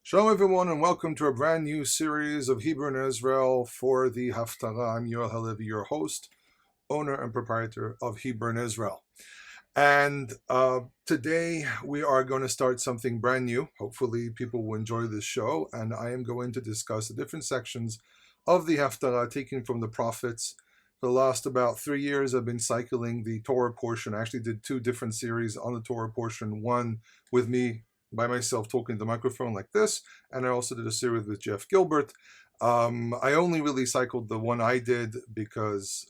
Shalom everyone, and welcome to a brand new series of Hebrew in Israel for the Haftarah. I'm Yoel Halevi, your host, owner and proprietor of Hebrew in Israel. And today we are going to start something brand new. Hopefully people will enjoy this show, and I am going to discuss the different sections of the Haftarah taken from the prophets. For the last about 3 years, I've been cycling the Torah portion. I actually did 2 different series on the Torah portion, one with me by myself talking to the microphone like this, and I also did a series with Jeff Gilbert. I only really cycled the one I did because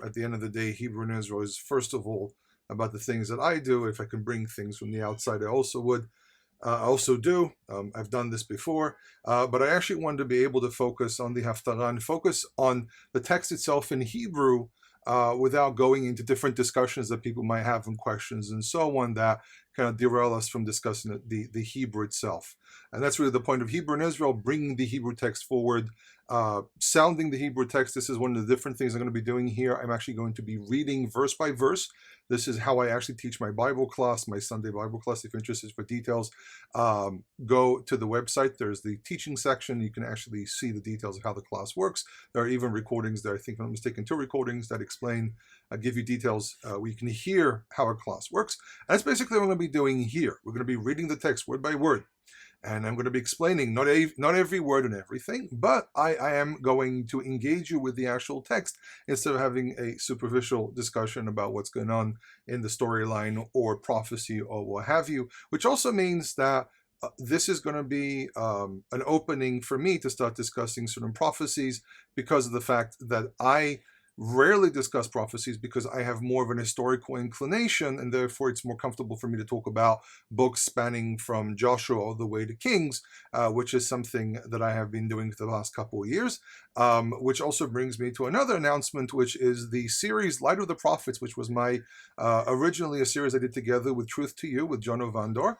at the end of the day, Hebrew in Israel is first of all about the things that I do. If I can bring things from the outside, I also would. I also do. I've done this before, but I actually wanted to be able to focus on the Haftarah and focus on the text itself in Hebrew without going into different discussions that people might have and questions and so on that kind of derail us from discussing the Hebrew itself. And that's really the point of Hebrew in Israel, bringing the Hebrew text forward, sounding the Hebrew text. This is one of the different things I'm going to be doing here. I'm actually going to be reading verse by verse. This is how I actually teach my Bible class, my Sunday Bible class. If you're interested for details, go to the website. There's the teaching section. You can actually see the details of how the class works. There are even recordings there. I think, if I'm not mistaken, 2 recordings that explain, give you details where you can hear how a class works. And that's basically what I'm going to be doing here. We're going to be reading the text word by word. And I'm going to be explaining not every word and everything, but I am going to engage you with the actual text instead of having a superficial discussion about what's going on in the storyline or prophecy or what have you, which also means that this is going to be an opening for me to start discussing certain prophecies because of the fact that I rarely discuss prophecies because I have more of an historical inclination, and therefore it's more comfortable for me to talk about books spanning from Joshua all the way to Kings, which is something that I have been doing for the last couple of years, which also brings me to another announcement, which is the series Light of the Prophets, which was my originally a series I did together with Truth to You with John Ovandor,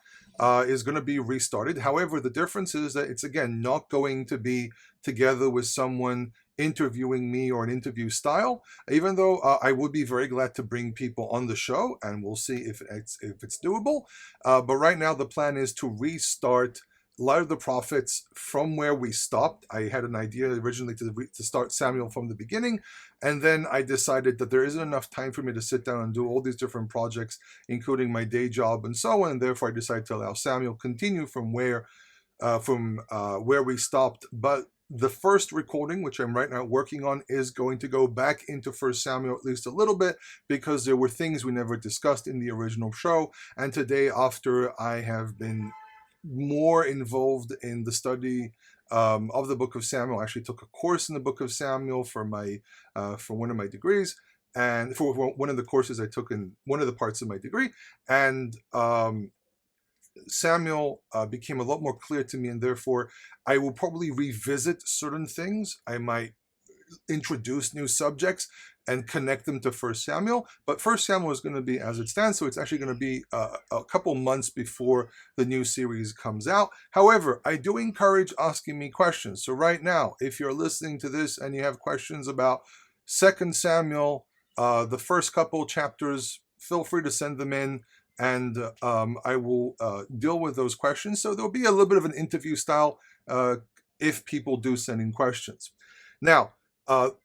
is going to be restarted. However, the difference is that it's again not going to be together with someone interviewing me or an interview style, even though I would be very glad to bring people on the show, and we'll see if it's doable. But right now the plan is to restart Light of the Prophets from where we stopped. I had an idea originally to start Samuel from the beginning, and then I decided that there isn't enough time for me to sit down and do all these different projects, including my day job and so on, and therefore I decided to allow Samuel continue from where we stopped. But the first recording, which I'm right now working on, is going to go back into 1 Samuel at least a little bit because there were things we never discussed in the original show. And today, after I have been more involved in the study of the book of Samuel, I actually took a course in the book of Samuel for one of my degrees, and for one of the courses I took in one of the parts of my degree. And Samuel became a lot more clear to me, and therefore I will probably revisit certain things. I might introduce new subjects and connect them to 1 Samuel, but 1 Samuel is going to be as it stands, so it's actually going to be a couple months before the new series comes out. However, I do encourage asking me questions. So right now, if you're listening to this and you have questions about 2 Samuel, the first couple chapters, feel free to send them in, and I will deal with those questions. So there'll be a little bit of an interview style if people do send in questions. Now,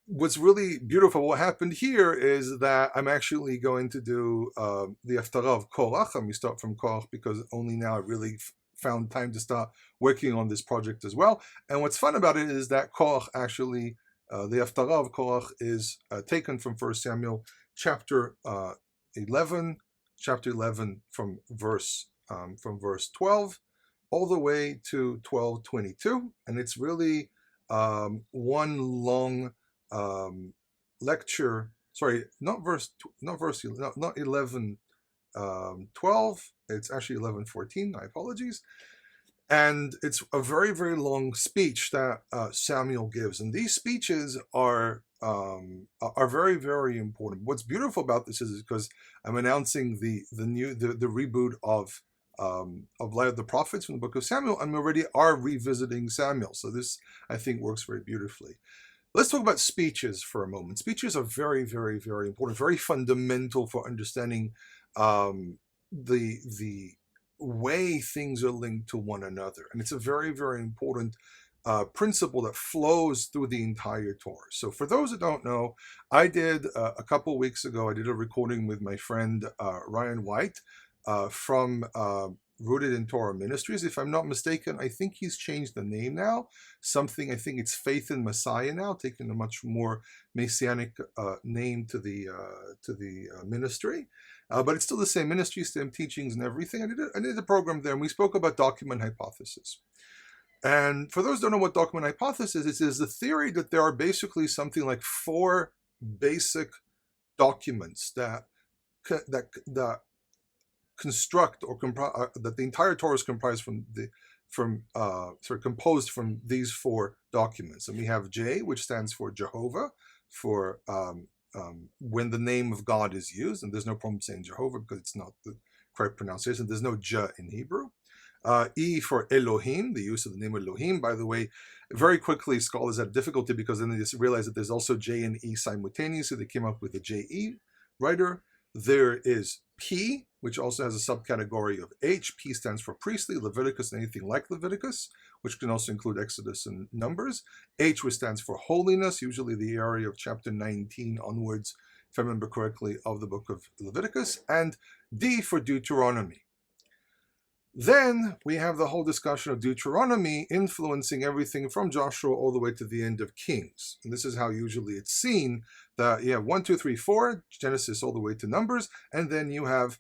what's really beautiful, what happened here is that I'm actually going to do the Haftarat Qorach. And we start from Qorach because only now I really found time to start working on this project as well. And what's fun about it is that Qorach actually, the Haftarat of Qorach is taken from 1 Samuel chapter 11 from verse 12 all the way to 12:22, and it's really one long lecture. Sorry, not 11, 12. It's actually 11:14. My apologies. And it's a very, very long speech that Samuel gives, and these speeches are very, very important. What's beautiful about this is because I'm announcing the reboot of Light of the Prophets from the book of Samuel, and we already are revisiting Samuel. So this, I think, works very beautifully. Let's talk about speeches for a moment. Speeches are very, very, very important, very fundamental for understanding the way things are linked to one another. And it's a very, very important principle that flows through the entire Torah. So for those that don't know, I did a couple weeks ago, I did a recording with my friend Ryan White from Rooted in Torah Ministries. If I'm not mistaken, I think he's changed the name now. I think it's Faith in Messiah now, taking a much more messianic name to the ministry. But it's still the same ministry, same teachings and everything. I did a program there, and we spoke about document hypothesis. And for those who don't know what document hypothesis is, it is the theory that there are basically something like 4 basic documents that construct or that the entire Torah is comprised composed from these 4 documents. And we have J, which stands for Jehovah, for when the name of God is used, and there's no problem saying Jehovah because it's not the correct pronunciation. There's no J in Hebrew. E for Elohim, the use of the name Elohim. By the way, very quickly scholars had difficulty because then they just realized that there's also J and E simultaneously. They came up with the J-E writer. There is P, which also has a subcategory of H. P stands for priestly, Leviticus, and anything like Leviticus, which can also include Exodus and Numbers. H, which stands for holiness, usually the area of chapter 19 onwards, if I remember correctly, of the book of Leviticus. And D for Deuteronomy. Then we have the whole discussion of Deuteronomy influencing everything from Joshua all the way to the end of Kings. And this is how usually it's seen, that you have 1, 2, 3, 4, Genesis all the way to Numbers, and then you have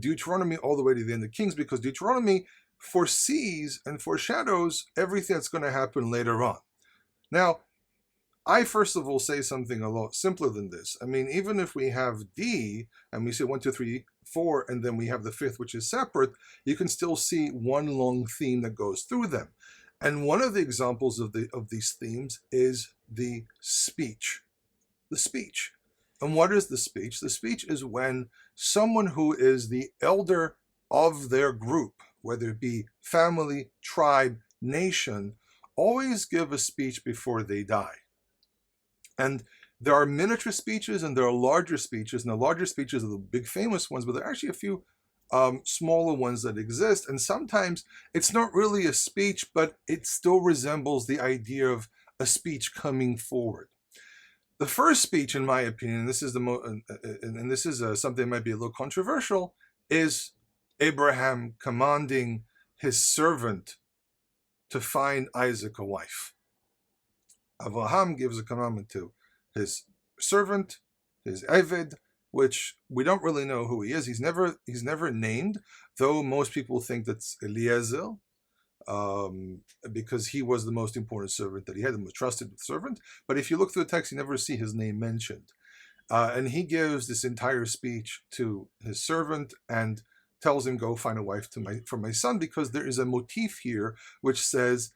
Deuteronomy all the way to the end of Kings, because Deuteronomy foresees and foreshadows everything that's going to happen later on. Now, I first of all say something a lot simpler than this. I mean, even if we have D and we say 1, 2, 3, 4, and then we have the 5th, which is separate, you can still see one long theme that goes through them. And one of the examples of these themes is the speech. The speech. And what is the speech? The speech is when someone who is the elder of their group, whether it be family, tribe, nation, always give a speech before they die. And there are miniature speeches and there are larger speeches, and the larger speeches are the big famous ones, but there are actually a few smaller ones that exist. And sometimes it's not really a speech, but it still resembles the idea of a speech coming forward. The first speech, in my opinion, and this is something that might be a little controversial, is Abraham commanding his servant to find Isaac a wife. Abraham gives a commandment to his servant, his Eved, which we don't really know who he is. He's never named, though most people think that's Eliezer, because he was the most important servant that he had, the most trusted servant. But if you look through the text, you never see his name mentioned. And he gives this entire speech to his servant and tells him, go find a wife for my son, because there is a motif here which says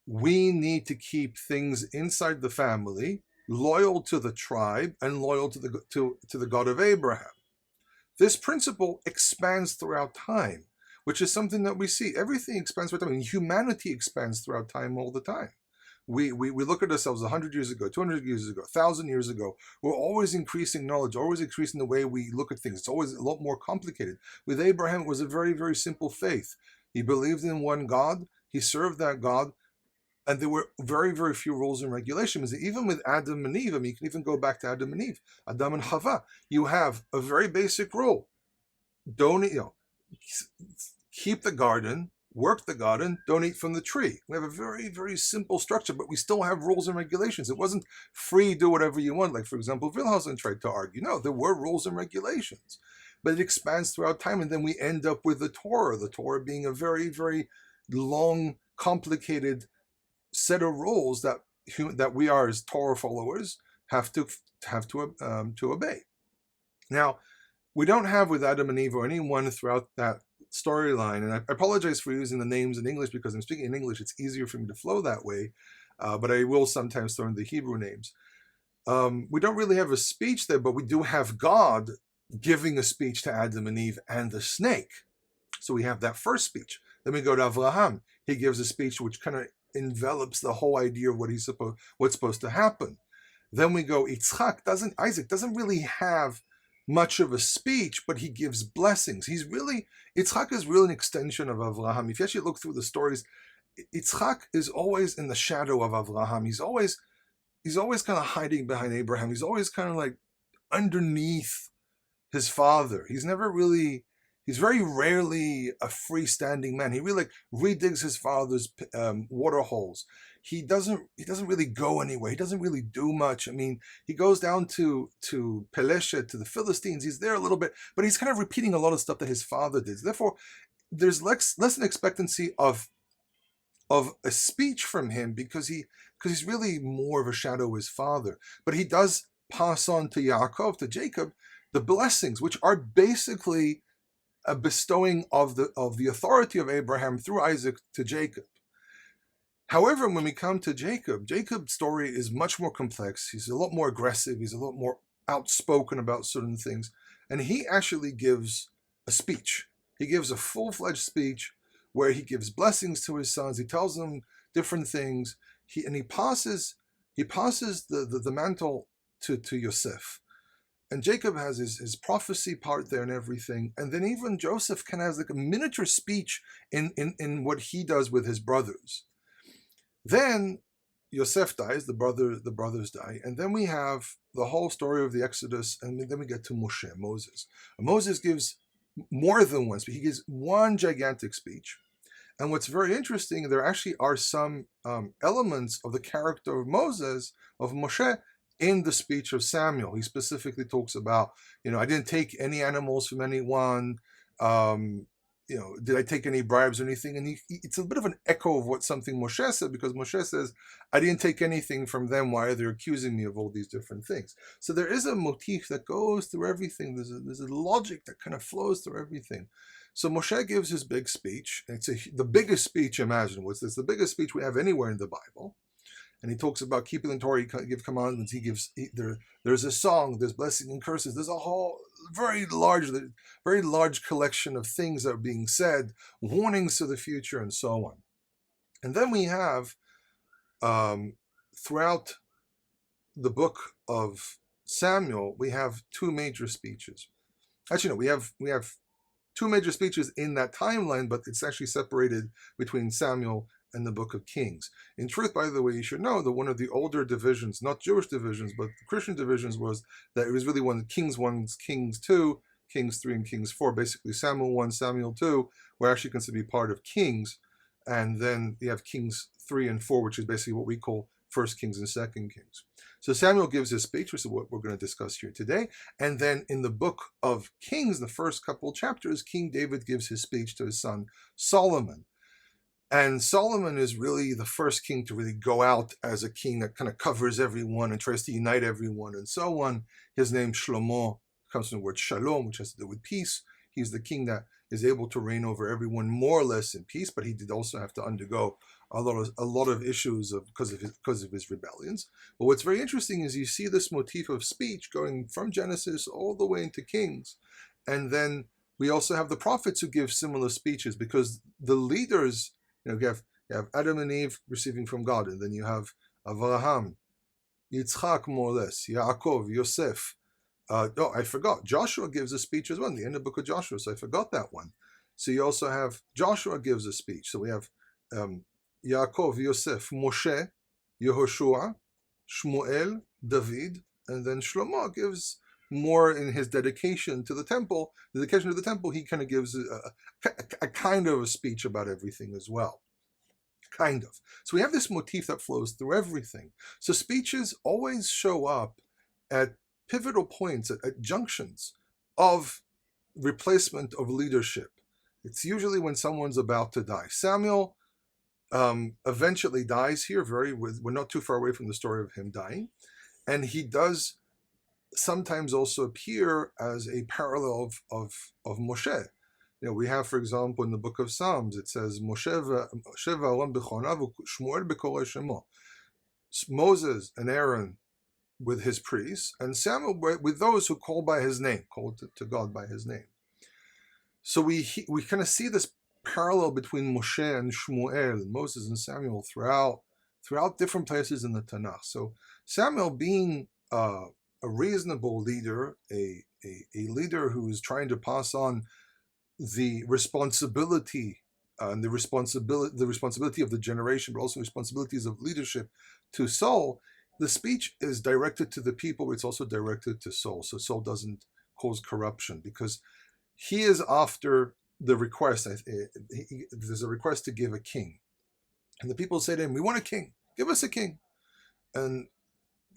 we need to keep things inside the family, loyal to the tribe and loyal to the God of Abraham. This principle expands throughout time, which is something that we see. Everything expands throughout time. I mean, humanity expands throughout time all the time. We look at ourselves 100 years ago, 200 years ago, 1,000 years ago. We're always increasing knowledge, always increasing the way we look at things. It's always a lot more complicated. With Abraham, it was a very, very simple faith. He believed in one God. He served that God. And there were very, very few rules and regulations. Even with Adam and Eve, I mean, you can even go back to Adam and Eve, Adam and Chava. You have a very basic rule. Keep the garden, work the garden, don't eat from the tree. We have a very, very simple structure, but we still have rules and regulations. It wasn't free, do whatever you want. Like, for example, Wilhelm tried to argue. No, there were rules and regulations. But it expands throughout time, and then we end up with the Torah being a very, very long, complicated set of rules that we are as Torah followers have to obey. Now, we don't have with Adam and Eve or anyone throughout that storyline, and I apologize for using the names in English because I'm speaking in English. It's easier for me to flow that way, but I will sometimes throw in the Hebrew names. We don't really have a speech there, but we do have God giving a speech to Adam and Eve and the snake. So we have that first speech. Then we go to Avraham. He gives a speech which kind of envelops the whole idea of what's supposed to happen. Then we go, Isaac doesn't really have much of a speech, but he gives blessings. Yitzchak is really an extension of Avraham. If you actually look through the stories, Yitzchak is always in the shadow of Avraham. He's always kind of hiding behind Abraham. He's always kind of like underneath his father. He's very rarely a freestanding man. He really redigs his father's water holes. He doesn't really go anywhere. He doesn't really do much. I mean, he goes down to Peleshet, to the Philistines. He's there a little bit, but he's kind of repeating a lot of stuff that his father did. Therefore, there's less an expectancy of a speech from him because he's really more of a shadow of his father. But he does pass on to Yaakov, to Jacob, the blessings, which are basically a bestowing of the authority of Abraham through Isaac to Jacob. However, when we come to Jacob's story is much more complex. He's a lot more aggressive. He's a lot more outspoken about certain things. And he actually gives a speech. He gives a full-fledged speech where he gives blessings to his sons. He tells them different things. He passes the mantle to Yosef. And Jacob has his prophecy part there and everything. And then even Joseph kind of has like a miniature speech in what he does with his brothers. Then Yosef dies, the brothers die, and then we have the whole story of the Exodus, and then we get to Moses. And Moses gives more than one speech. He gives one gigantic speech. And what's very interesting, there actually are some elements of the character of Moshe, in the speech of Samuel. He specifically talks about, I didn't take any animals from anyone. Did I take any bribes or anything? And it's a bit of an echo of what something Moshe said, because Moshe says, I didn't take anything from them. Why are they accusing me of all these different things? So there is a motif that goes through everything. There's a logic that kind of flows through everything. So Moshe gives his big speech. And it's the biggest speech imaginable. It's the biggest speech we have anywhere in the Bible. And he talks about keeping the Torah, he gives commandments, there's a song, there's blessing and curses, there's a whole very large collection of things that are being said, warnings to the future, and so on. And then we have, throughout the book of Samuel, we have two major speeches. Actually, no, we have two major speeches in that timeline, but it's actually separated between Samuel and the book of Kings. In truth, by the way, you should know that one of the older divisions, not Jewish divisions, but Christian divisions, was that it was really one Kings 1, Kings 2, Kings 3, and Kings 4. Basically, Samuel 1, Samuel 2 were actually considered to be part of Kings. And then you have Kings 3 and 4, which is basically what we call First Kings and Second Kings. So Samuel gives his speech, which is what we're going to discuss here today. And then in the book of Kings, the first couple chapters, King David gives his speech to his son Solomon. And Solomon is really the first king to really go out as a king that kind of covers everyone and tries to unite everyone and so on. His name Shlomo comes from the word shalom, which has to do with peace. He's the king that is able to reign over everyone more or less in peace, but he did also have to undergo a lot of issues because of his rebellions. But what's very interesting is you see this motif of speech going from Genesis all the way into Kings, and then we also have the prophets who give similar speeches, because the leaders, you have Adam and Eve receiving from God, and then you have Avraham, Yitzchak, more or less, Yaakov, Yosef. I forgot. Joshua gives a speech as well, the end of the book of Joshua, so I forgot that one. So you also have Joshua gives a speech. So we have Yaakov, Yosef, Moshe, Yehoshua, Shmuel, David, and then Shlomo gives more in his dedication to the temple. The dedication to the temple, he kind of gives a kind of a speech about everything as well. Kind of. So we have this motif that flows through everything. So speeches always show up at pivotal points, at junctions of replacement of leadership. It's usually when someone's about to die. Samuel eventually dies here. We're not too far away from the story of him dying. And he does sometimes also appear as a parallel of Moshe. We have, for example, in the book of Psalms, it says, Moses and Aaron with his priests, and Samuel with those who call by his name, called to God by his name. So we kind of see this parallel between Moshe and Shmuel, and Moses and Samuel throughout different places in the Tanakh. So Samuel, being a reasonable leader, a a leader who is trying to pass on the responsibility and the responsibility of the generation, but also responsibilities of leadership to Saul, the speech is directed to the people, but it's also directed to Saul, so Saul doesn't cause corruption, because he is after the request. There's a request to give a king, and the people say to him, "We want a king. Give us a king." And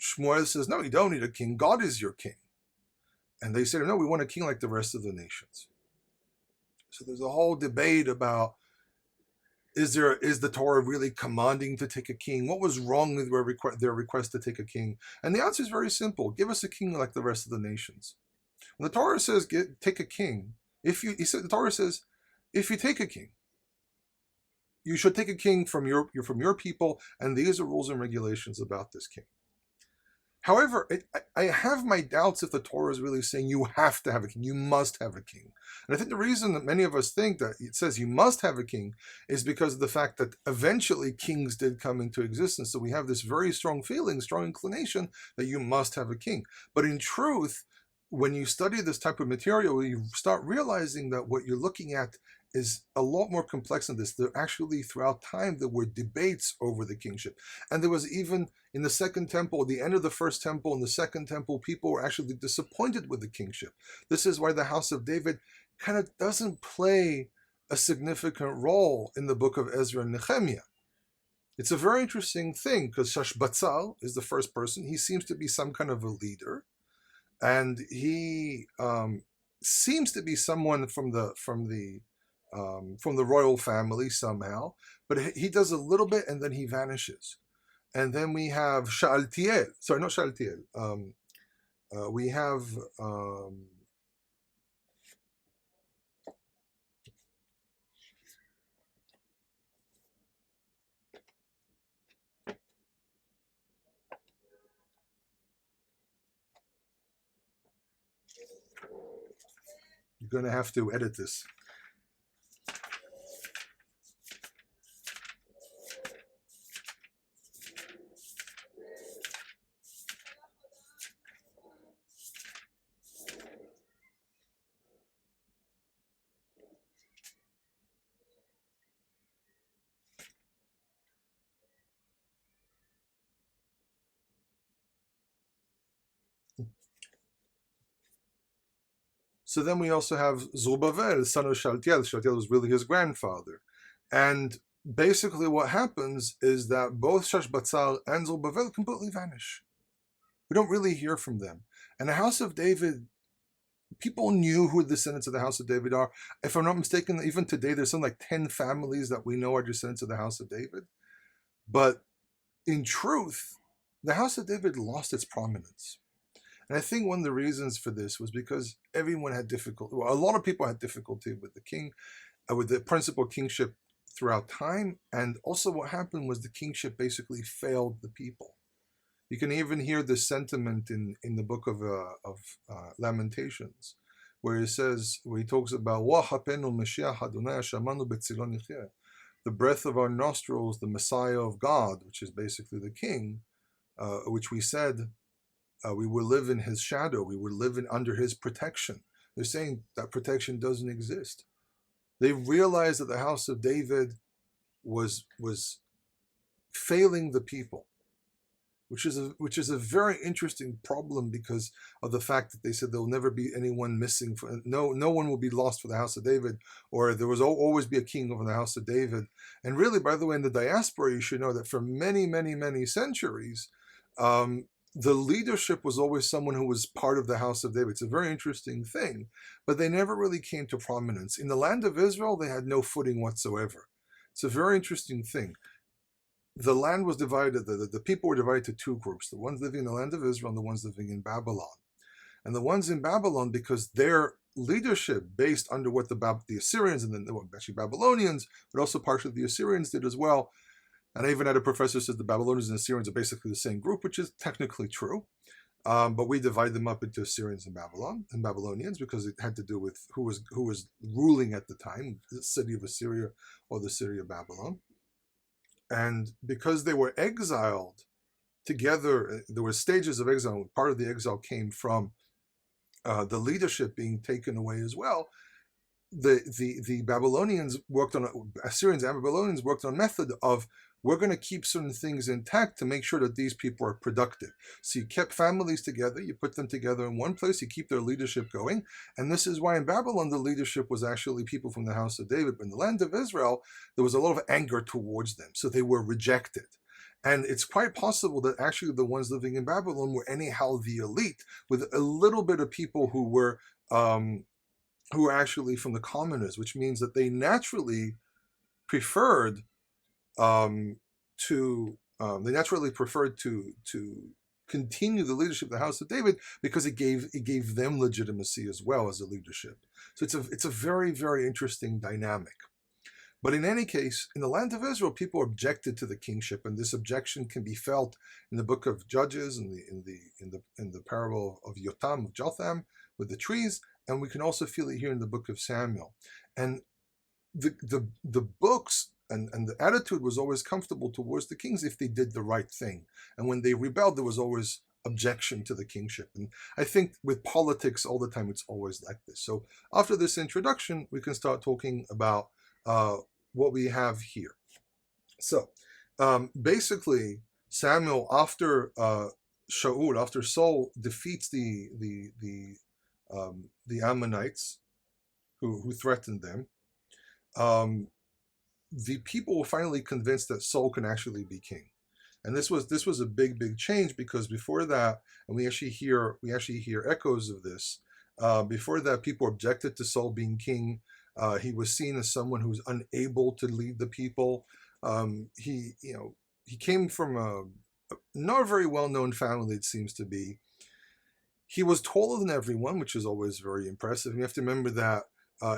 Shmuel says, "No, you don't need a king. God is your king." And they say, "No, we want a king like the rest of the nations." So there's a whole debate about, is the Torah really commanding to take a king? What was wrong with their request to take a king? And the answer is very simple: give us a king like the rest of the nations. When the Torah says take a king, the Torah says, if you take a king, you should take a king from your people, and these are rules and regulations about this king. However, I have my doubts if the Torah is really saying you have to have a king, you must have a king. And I think the reason that many of us think that it says you must have a king is because of the fact that eventually kings did come into existence. So we have this very strong feeling, strong inclination that you must have a king. But in truth, when you study this type of material, you start realizing that what you're looking at is a lot more complex than this. There actually, throughout time, there were debates over the kingship. And there was even in the Second Temple, the end of the First Temple and the Second Temple, people were actually disappointed with the kingship. This is why the house of David kind of doesn't play a significant role in the book of Ezra and Nehemiah. It's a very interesting thing, because Shashbatzal is the first person. He seems to be some kind of a leader, and he seems to be someone from the royal family somehow, but he does a little bit and then he vanishes. And then we have Sha'altiel. Sorry, not Sha'altiel. We have you're going to have to edit this. So then we also have Zerubbabel, son of Shaltiel. Shaltiel was really his grandfather. And basically what happens is that both Shashbatzal and Zerubbabel completely vanish. We don't really hear from them. And the house of David, people knew who the descendants of the house of David are. If I'm not mistaken, even today there's something like 10 families that we know are descendants of the house of David. But in truth, the house of David lost its prominence. And I think one of the reasons for this was because everyone had difficulty, well, a lot of people had difficulty with the king, with the principal kingship throughout time. And also what happened was the kingship basically failed the people. You can even hear the sentiment in the book of Lamentations, where he talks about the breath of our nostrils, the Messiah of God, which is basically the king, which we said we will live in his shadow, we will live under his protection. They're saying that protection doesn't exist. They realized that the house of David was failing the people, which is a very interesting problem because of the fact that they said there will never be anyone missing. No one will be lost for the house of David, or there will always be a king over the house of David. And really, by the way, in the diaspora, you should know that for many, many, many centuries, the leadership was always someone who was part of the house of David. It's a very interesting thing, but they never really came to prominence. In the land of Israel, they had no footing whatsoever. It's a very interesting thing. The land was divided, the people were divided to two groups, the ones living in the land of Israel and the ones living in Babylon. And the ones in Babylon, because their leadership based under what the Assyrians and then actually Babylonians, but also partially the Assyrians did as well. And I even had a professor who said the Babylonians and Assyrians are basically the same group, which is technically true. But we divide them up into Assyrians and Babylonians because it had to do with who was ruling at the time, the city of Assyria or the city of Babylon. And because they were exiled together, there were stages of exile. Part of the exile came from the leadership being taken away as well, the Babylonians worked on, Assyrians and Babylonians worked on a method of, we're going to keep certain things intact to make sure that these people are productive. So you kept families together, you put them together in one place, you keep their leadership going. And this is why in Babylon, the leadership was actually people from the house of David. But in the land of Israel, there was a lot of anger towards them. So they were rejected. And it's quite possible that actually the ones living in Babylon were anyhow the elite, with a little bit of people who were actually from the commoners, which means that they naturally preferred to continue the leadership of the house of David, because it gave them legitimacy as well as a leadership. So it's a very, very interesting dynamic. But in any case, in the land of Israel, people objected to the kingship, and this objection can be felt in the book of Judges, in the parable of Yotam, of Jotham, with the trees, and we can also feel it here in the book of Samuel. And the books and the attitude was always comfortable towards the kings if they did the right thing. And when they rebelled, there was always objection to the kingship. And I think with politics all the time, it's always like this. So after this introduction, we can start talking about what we have here. So basically, Samuel, after Saul defeats the Ammonites who threatened them, the people were finally convinced that Saul can actually be king. And this was a big change, because before that, and we actually hear echoes of this. Before that, people objected to Saul being king. He was seen as someone who was unable to lead the people. He came from a not a very well-known family, it seems to be. He was taller than everyone, which is always very impressive. You have to remember that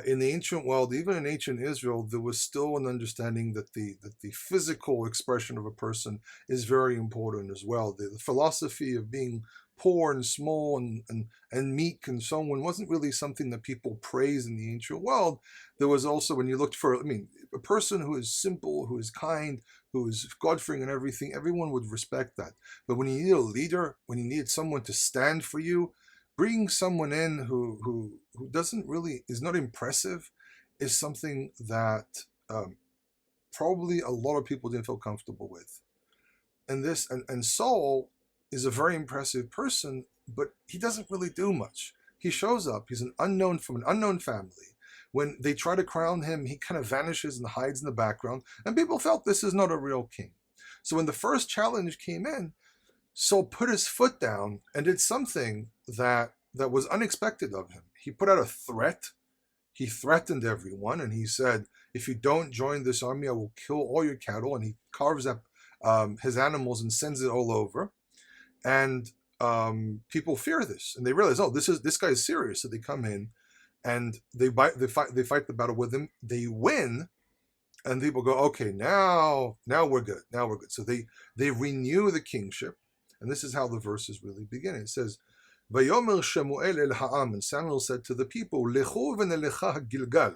in the ancient world, even in ancient Israel, there was still an understanding that the physical expression of a person is very important as well. The philosophy of being poor and small and meek and so on wasn't really something that people praised in the ancient world. There was also, when you looked for, a person who is simple, who is kind, who is God-fearing and everything, everyone would respect that. But when you need a leader, when you need someone to stand for you, bringing someone in who doesn't really, is not impressive, is something that probably a lot of people didn't feel comfortable with. And Saul is a very impressive person, but he doesn't really do much. He shows up, he's from an unknown family. When they try to crown him, he kind of vanishes and hides in the background, and people felt this is not a real king. So when the first challenge came in, Saul put his foot down and did something that was unexpected of him. He put out a threat. He threatened everyone, and he said, if you don't join this army, I will kill all your cattle. And he carves up his animals and sends it all over. And people fear this, and they realize, oh, this guy is serious. So they come in, and they fight the battle with him. They win, and people go, okay, now we're good. Now we're good. So they renew the kingship. And this is how the verses really begin. It says, Vayomer Shemuel el ha'am, and Samuel said to the people, Lechu v'nelecha Gilgal.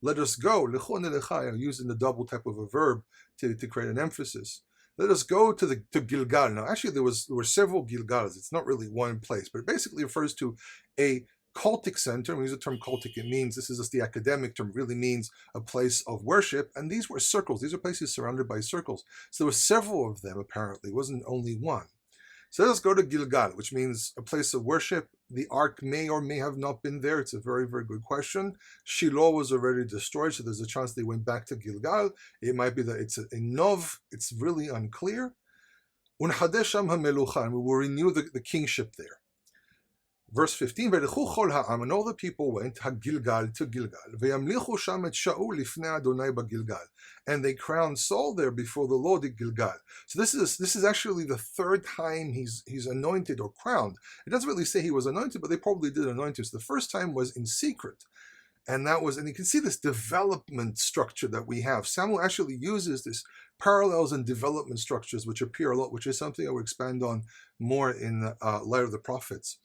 Let us go. Lechu and nelecha, using the double type of a verb to create an emphasis. Let us go to Gilgal. Now, actually, there were several Gilgals. It's not really one place, but it basically refers to a cultic center. When we use the term cultic, it means, this is just the academic term, really means a place of worship. And these were circles. These are places surrounded by circles. So there were several of them, apparently. It wasn't only one. So let's go to Gilgal, which means a place of worship. The ark may or may have not been there. It's a very, very good question. Shiloh was already destroyed, so there's a chance they went back to Gilgal. It might be that it's a Nov. It's really unclear. Unhadesh sham hamelucha, and we will renew the kingship there. Verse 15, and all the people went Gilgal to Gilgal, and they crowned Saul there before the Lord at Gilgal. So this is actually the third time he's anointed or crowned. It doesn't really say he was anointed, but they probably did anoint him. So the first time was in secret. And you can see this development structure that we have. Samuel actually uses this parallels and development structures which appear a lot, which is something I will expand on more in light of the prophets.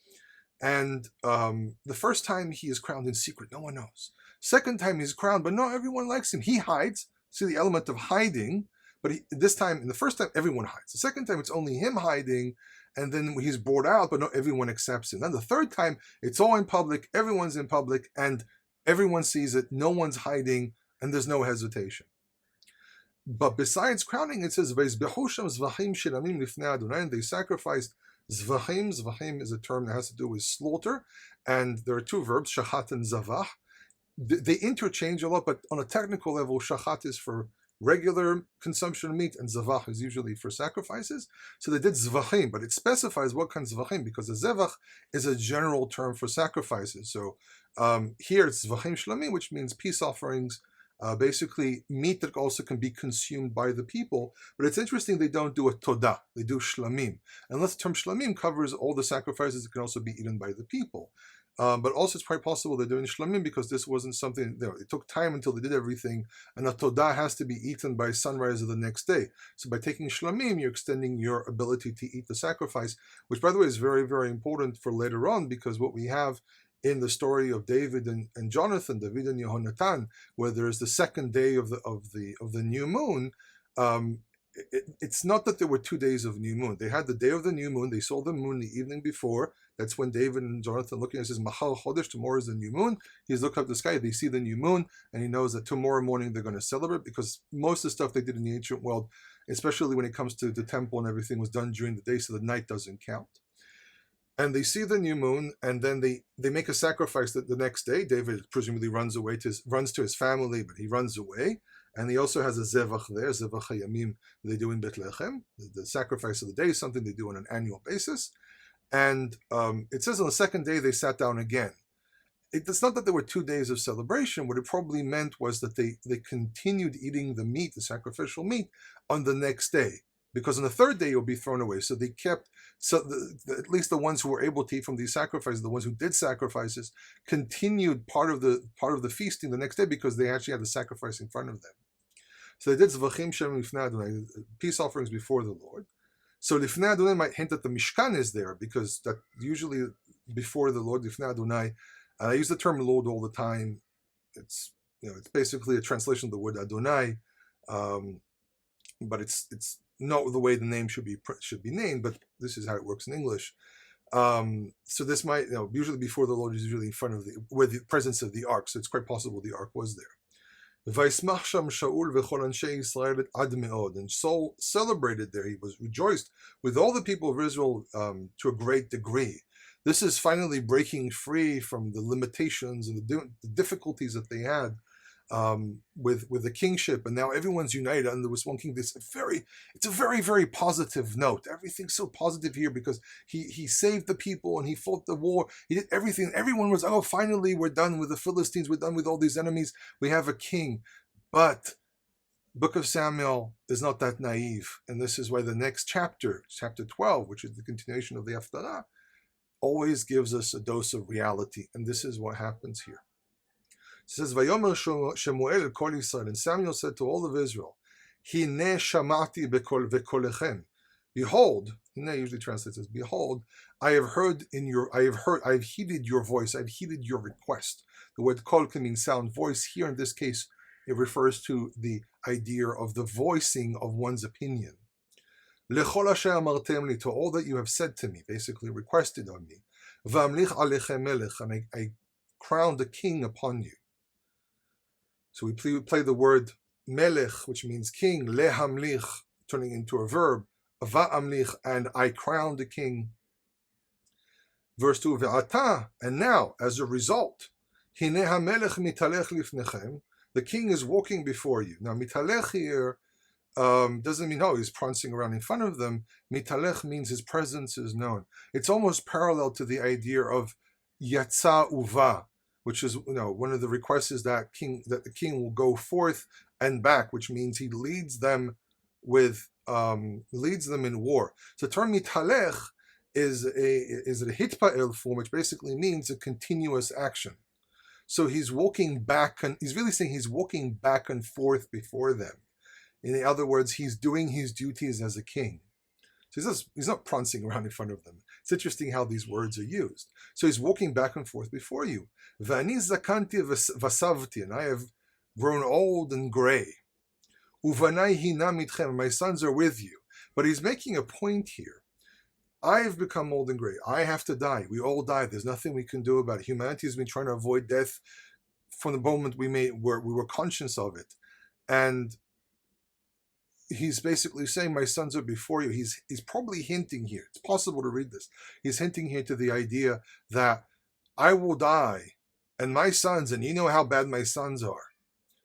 And the first time he is crowned in secret, no one knows. Second time he's crowned, but not everyone likes him. He hides. See the element of hiding, But this time, in the first time, everyone hides. The second time, it's only him hiding, and then he's brought out, but not everyone accepts him. Then the third time, it's all in public, everyone's in public, and everyone sees it, no one's hiding, and there's no hesitation. But besides crowning, it says, and they sacrificed zvachim. Zvachim is a term that has to do with slaughter, and there are two verbs, shachat and zavach. They interchange a lot, but on a technical level, shachat is for regular consumption of meat, and zavach is usually for sacrifices. So they did zvachim, but it specifies what kind of zvachim, because the zevach is a general term for sacrifices. So here it's zvachim shlamim, which means peace offerings, basically meat that also can be consumed by the people. But it's interesting they don't do a todah, they do shlamim. Unless the term shlamim covers all the sacrifices that can also be eaten by the people. But also it's quite possible they're doing shlamim because this wasn't something, it took time until they did everything, and a todah has to be eaten by sunrise of the next day. So by taking shlamim, you're extending your ability to eat the sacrifice, which by the way is very, very important for later on, because what we have in the story of David and Jonathan, David and Yehonatan, where there's the second day of the new moon, it's not that there were 2 days of new moon. They had the day of the new moon. They saw the moon the evening before. That's when David and Jonathan looking at it says, Machal Chodesh, tomorrow is the new moon. He's looking up the sky. They see the new moon, and he knows that tomorrow morning they're going to celebrate, because most of the stuff they did in the ancient world, especially when it comes to the temple and everything, was done during the day, so the night doesn't count. And they see the new moon, and then they make a sacrifice the next day. David presumably runs to his family, but he runs away. And he also has a zevach there, zevach hayamim, they do in Bethlehem. The sacrifice of the day is something they do on an annual basis. And it says on the second day they sat down again. It's not that there were 2 days of celebration. What it probably meant was that they continued eating the meat, the sacrificial meat, on the next day. Because on the third day it will be thrown away. So they kept, at least the ones who were able to eat from these sacrifices, the ones who did sacrifices, continued part of the feasting the next day, because they actually had the sacrifice in front of them. So they did zvachim shem lifnei Adonai, peace offerings before the Lord. So lifnei Adonai might hint that the Mishkan is there, because that usually before the Lord, lifnei Adonai. And I use the term Lord all the time. It's basically a translation of the word Adonai, but it's not the way the name should be named, but this is how it works in English. So this might, usually before the Lord is usually in front of where the presence of the ark. So it's quite possible the ark was there. And Saul celebrated there. He was rejoiced with all the people of Israel to a great degree. This is finally breaking free from the limitations and the difficulties that they had with the kingship, and now everyone's united under this one king. It's a very, very positive note. Everything's so positive here because he saved the people and he fought the war. He did everything. Everyone was, finally we're done with the Philistines. We're done with all these enemies. We have a king. But Book of Samuel is not that naive, and this is why the next chapter 12, which is the continuation of the Haftarah, always gives us a dose of reality, and this is what happens here. It says, Vayomer Shemuel kol Yisrael, and Samuel said to all of Israel, Hine shamati v'kolechem. Behold, Hine usually translates as behold, I have heeded your voice, I've heeded your request. The word kol can mean sound, voice. Here in this case, it refers to the idea of the voicing of one's opinion. Lechol asher amartem li, to all that you have said to me, basically requested on me. V'amlich alechem melech, and I crowned a king upon you. So we play the word melech, which means king, lehamlich, turning into a verb, va'amlich, and I crowned a king. Verse 2, ve'ata, and now, as a result, hine hamelech mitalech lifnechem, the king is walking before you. Now, mitalech here doesn't mean, he's prancing around in front of them. Mitalech means his presence is known. It's almost parallel to the idea of yatsa uva, which is, one of the requests is that the king will go forth and back, which means he leads them in war. So the term mitalech is a hitpa'el form, which basically means a continuous action. So he's walking back, and he's really saying he's walking back and forth before them. In other words, he's doing his duties as a king. So he's not prancing around in front of them. It's interesting how these words are used. So he's walking back and forth before you. V'ani zakanti v'savti, and I have grown old and gray. Uvanai hinam itchem, my sons are with you. But he's making a point here. I've become old and gray. I have to die. We all die. There's nothing we can do about it. Humanity has been trying to avoid death from the moment we were conscious of it. And he's basically saying, my sons are before you. He's probably hinting here. It's possible to read this. He's hinting here to the idea that I will die, and my sons, and you know how bad my sons are.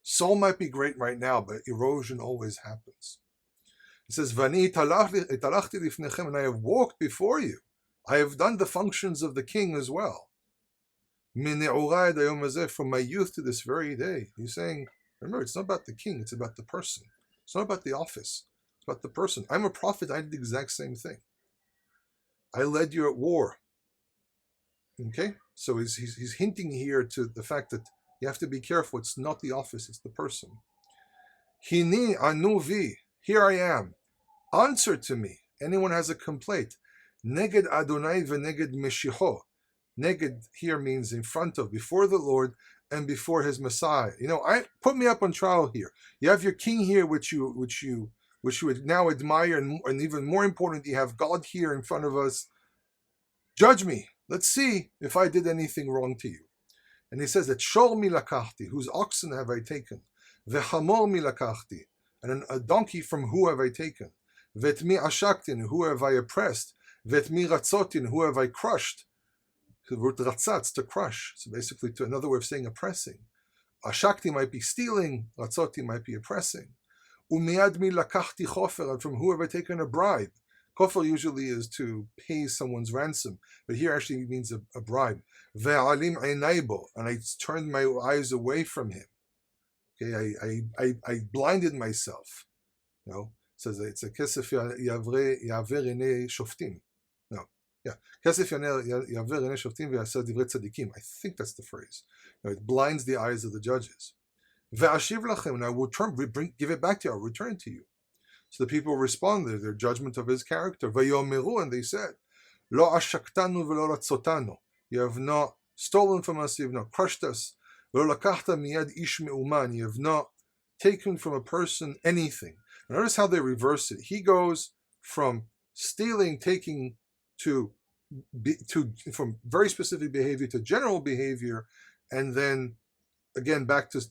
Soul might be great right now, but erosion always happens. It says, Vani italachti lifnechem, and I have walked before you. I have done the functions of the king as well. From my youth to this very day. He's saying, remember, it's not about the king, it's about the person. It's not about the office, it's about the person. I'm a prophet, I did the exact same thing. I led you at war. Okay? So he's hinting here to the fact that you have to be careful. It's not the office, it's the person. Hini anuvi, here I am. Answer to me. Anyone has a complaint. Neged Adonai v'neged Meshicho. Neged here means in front of, before the Lord and before his Messiah. I put me up on trial here. You have your king here, which you now admire, and even more important, you have God here in front of us. Judge me. Let's see if I did anything wrong to you. And he says that Shor mi lakachti, whose oxen have I taken? V'chamor mi lakachti, and a donkey from who have I taken? V'tmi ashaktin, who have I oppressed? V'tmi ratzotin, who have I crushed? The root ratzatz, to crush. So basically, to another way of saying oppressing. Ashakti might be stealing, ratzoti might be oppressing. Umiad mi lakachti chofer, and from who have I taken a bribe? Chofer usually is to pay someone's ransom, but here actually means a bribe. Ve'alim einaibo, and I turned my eyes away from him. Okay, I blinded myself. It says it's a kesef yaver ene shoftim. No, yeah, kesef yaver ene shoftim ve'aseh divrei tzadikim. I think that's the phrase. It blinds the eyes of the judges. Ve'ashiv lachem, and I will give it back to you. I'll return to you. So the people responded, their judgment of his character. Vayomeru, and they said, Lo ashaktanu v'lo ratzotanu. You have not stolen from us, you have not crushed us. V'lo lakachta miyad ish me'uman. You have not taken from a person anything. Notice how they reverse it. He goes from stealing, taking from very specific behavior to general behavior, and then again back to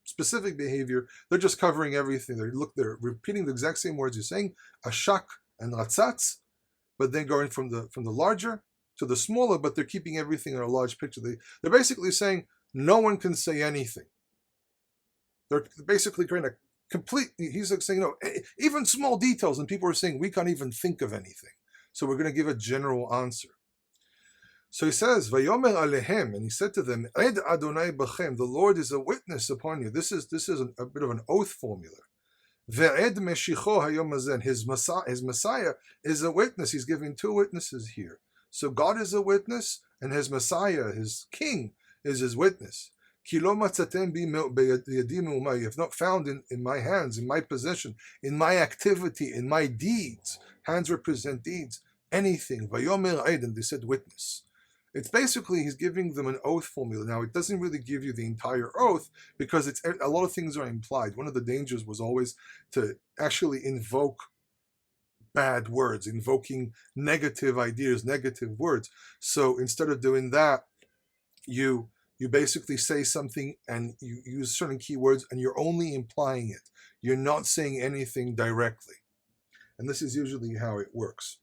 specific behavior. They're just covering everything. They're repeating the exact same words. You're saying ashak and ratzatz, but then going from the larger to the smaller, but they're keeping everything in a large picture. They're basically saying no one can say anything. They're basically trying to he's saying, even small details, and people are saying we can't even think of anything. So we're going to give a general answer. So he says, Vayomer alehem, and he said to them, Ed Adonai bachem, the Lord is a witness upon you. This is a bit of an oath formula. Ve'ed meshicho hayom hazen, his Messiah is a witness. He's giving two witnesses here. So God is a witness, and his Messiah, his King, is his witness. Ki lo matzatem bi beyadi me'umah, you have not found in my hands, in my possession, in my activity, in my deeds. Hands represent deeds. Anything. Vayomer ed, and they said witness. It's basically, he's giving them an oath formula. Now, it doesn't really give you the entire oath because a lot of things are implied. One of the dangers was always to actually invoke bad words, invoking negative ideas, negative words. So instead of doing that, you basically say something and you use certain keywords and you're only implying it. You're not saying anything directly. And this is usually how it works.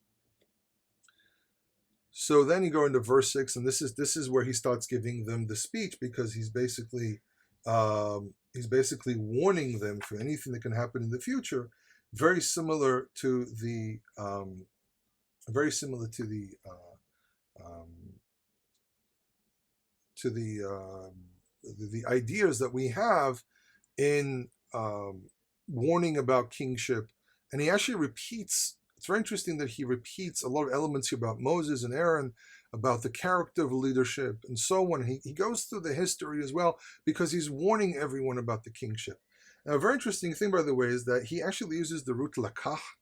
So then you go into verse 6, and this is where he starts giving them the speech, because he's basically warning them for anything that can happen in the future, very similar to the ideas that we have in warning about kingship. And he actually repeats. It's very interesting that he repeats a lot of elements here about Moses and Aaron, about the character of leadership and so on. He goes through the history as well because he's warning everyone about the kingship. Now, a very interesting thing, by the way, is that he actually uses the root lakach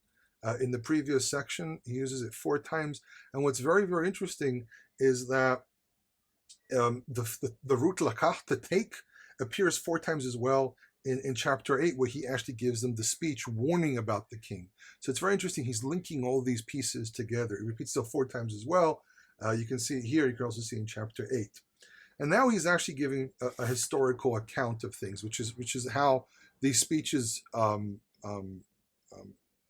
in the previous section. He uses it 4 times. And what's very, very interesting is that the root lakach, to take, appears 4 times as well in chapter 8, where he actually gives them the speech warning about the king. So it's very interesting. He's linking all these pieces together. He repeats it 4 times as well. You can see it here. You can also see in chapter 8. And now he's actually giving a historical account of things, which is how these speeches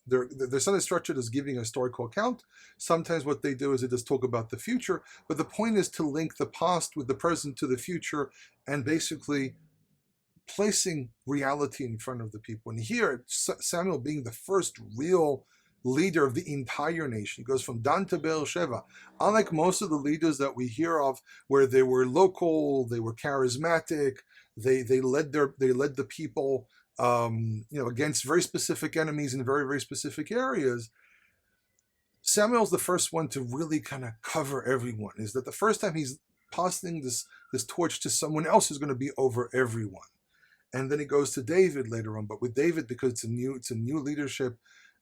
they're sometimes structured as giving a historical account. Sometimes what they do is they just talk about the future. But the point is to link the past with the present to the future, and basically placing reality in front of the people. And here, Samuel being the first real leader of the entire nation, he goes from Dan to Beersheba. Unlike most of the leaders that we hear of, where they were local, they were charismatic, they led the people, against very specific enemies in very, very specific areas. Samuel's the first one to really kind of cover everyone. Is that the first time he's passing this torch to someone else who's going to be over everyone. And then he goes to David later on. But with David, because it's a new leadership,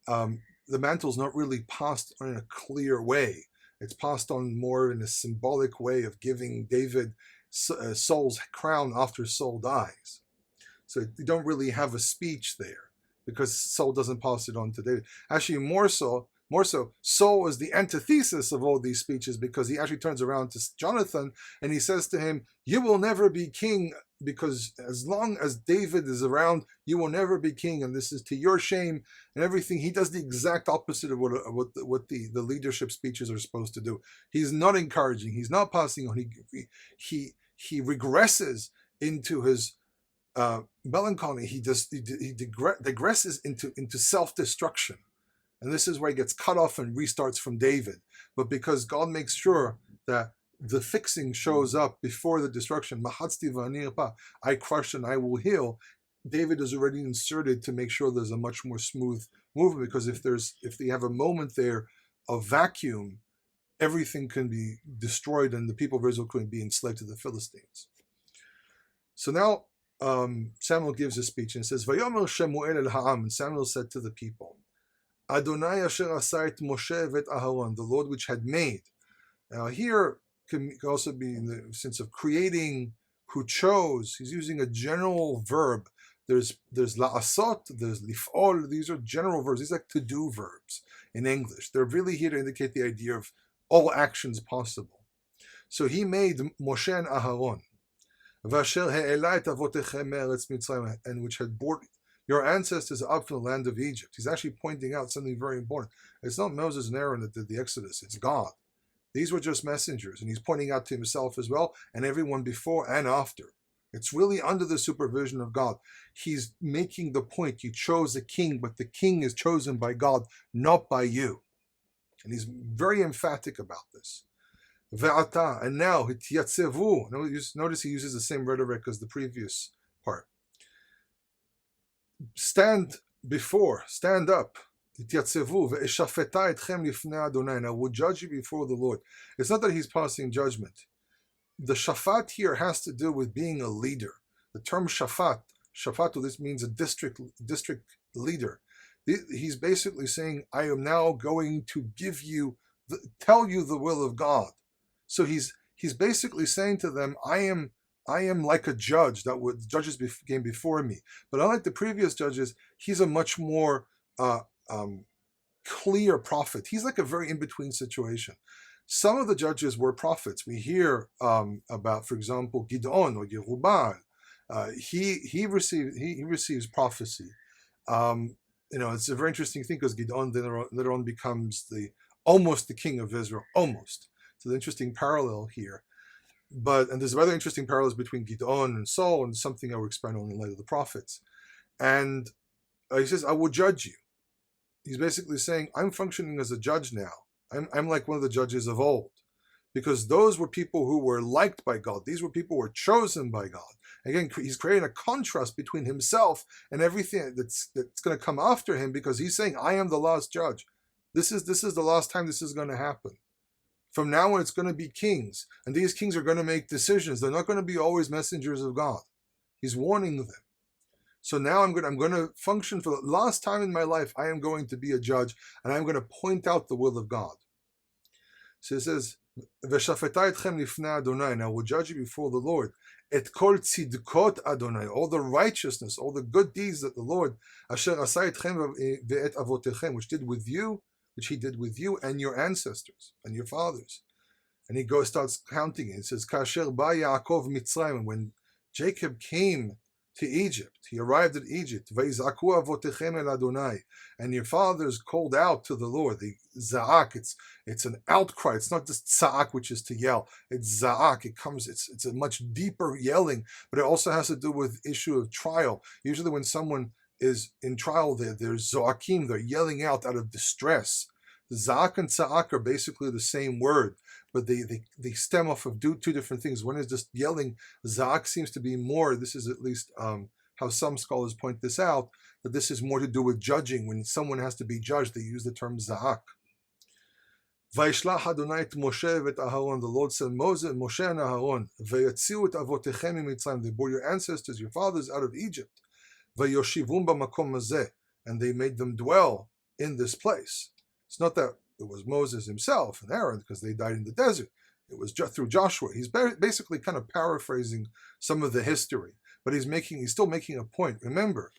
the mantle's not really passed in a clear way. It's passed on more in a symbolic way of giving David Saul's crown after Saul dies. So you don't really have a speech there because Saul doesn't pass it on to David. Actually, more so, Saul is the antithesis of all these speeches, because he actually turns around to Jonathan and he says to him, "You will never be king, because as long as David is around, you will never be king, and this is to your shame," and everything. He does the exact opposite of what the leadership speeches are supposed to do. He's not encouraging. He's not passing on. He regresses into his melancholy. He digresses into self-destruction. And this is where he gets cut off and restarts from David. But because God makes sure that the fixing shows up before the destruction, I crush and I will heal, David is already inserted to make sure there's a much more smooth movement. Because if they have a moment there of vacuum, everything can be destroyed and the people of Israel can be enslaved to the Philistines. So now Samuel gives a speech and says, "Vayomer Shemuel el ha'am," and Samuel said to the people, "Adonai asher asa et Moshe vet Aharon," the Lord which had made. Now here can also be in the sense of creating, who chose. He's using a general verb. There's la'asot, there's lif'ol. These are general verbs. These are like to-do verbs in English. They're really here to indicate the idea of all actions possible. So he made Moshe and Aharon, v'asher he'ela et avotechem me'eretz Mitzrayim, and which had brought your ancestors up from the land of Egypt. He's actually pointing out something very important. It's not Moses and Aaron that did the Exodus, it's God. These were just messengers, and he's pointing out to himself as well, and everyone before and after. It's really under the supervision of God. He's making the point, you chose a king, but the king is chosen by God, not by you. And he's very emphatic about this. Ve'ata, and now, hitiyatzevu. Notice he uses the same rhetoric as the previous part. Stand up. Titiyatzevu ve'eshafeta etchem lifnei Adonai, and I will judge you before the Lord. It's not that he's passing judgment. The shafat here has to do with being a leader. The term shafat, this means a district leader. He's basically saying, I am now going to tell you the will of God. So he's basically saying to them, I am like a judge the judges came before me. But unlike the previous judges, he's a much more clear prophet. He's like a very in-between situation. Some of the judges were prophets. We hear about, for example, Gidon or Yerubal. He receives prophecy. It's a very interesting thing, because Gidon later on becomes almost the king of Israel, almost. So the interesting parallel here. And there's other interesting parallels between Gidon and Saul, and something I will expand on in light of the prophets. And he says, I will judge you. He's basically saying, I'm functioning as a judge now. I'm like one of the judges of old. Because those were people who were liked by God. These were people who were chosen by God. Again, he's creating a contrast between himself and everything that's going to come after him, because he's saying, I am the last judge. This is the last time this is going to happen. From now on, it's going to be kings, and these kings are going to make decisions. They're not going to be always messengers of God. He's warning them. So now I'm going to function for the last time in my life. I am going to be a judge, and I'm going to point out the will of God. So it says, V'shafeta etchem lifnei Adonai. Now we'll judge you before the Lord. Et kol tzidkot Adonai, all the righteousness, all the good deeds that the Lord, asher asay etchem ve'et avotechem, which he did with you and your ancestors and your fathers. And he starts counting it. It says, Kasher ba Yaakov Mitzrayim, when Jacob came to Egypt, he arrived at Egypt, Vaizaku avotechem el Adonai, and your fathers called out to the Lord. The Za'ak, it's an outcry. It's not just Za'ak, which is to yell. It's Za'ak. It's a much deeper yelling, but it also has to do with issue of trial. Usually when someone is in trial, there's Zoakim, they're yelling out of distress. Za'ak and Za'ak are basically the same word, but they stem off of two different things. One is just yelling. Za'ak seems to be more, this is at least how some scholars point this out, that this is more to do with judging. When someone has to be judged, they use the term Za'ak. Vayishlach Adonai et Moshe et Aharon. The Lord sent Moses, Moshe and Aharon. Vayatziu et avotechem miMitzrayim. They brought your ancestors, your fathers, out of Egypt. Vayoshivum b'makom hazeh. And they made them dwell in this place. It's not that it was Moses himself and Aaron because they died in the desert. It was just through Joshua. He's basically kind of paraphrasing some of the history, but he's still making a point. Remember,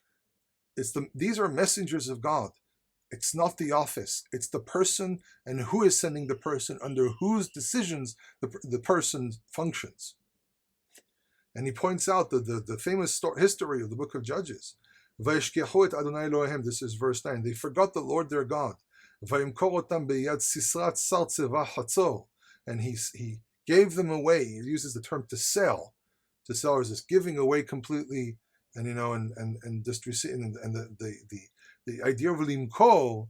these are messengers of God. It's not the office. It's the person and who is sending the person, under whose decisions the person functions. And he points out the famous history of the book of Judges. Vayishkechu et Adonai Elohem. This is verse 9. They forgot the Lord their God. And he gave them away. He uses the term to sell. To sell is just giving away completely, and just receiving. And the idea of limko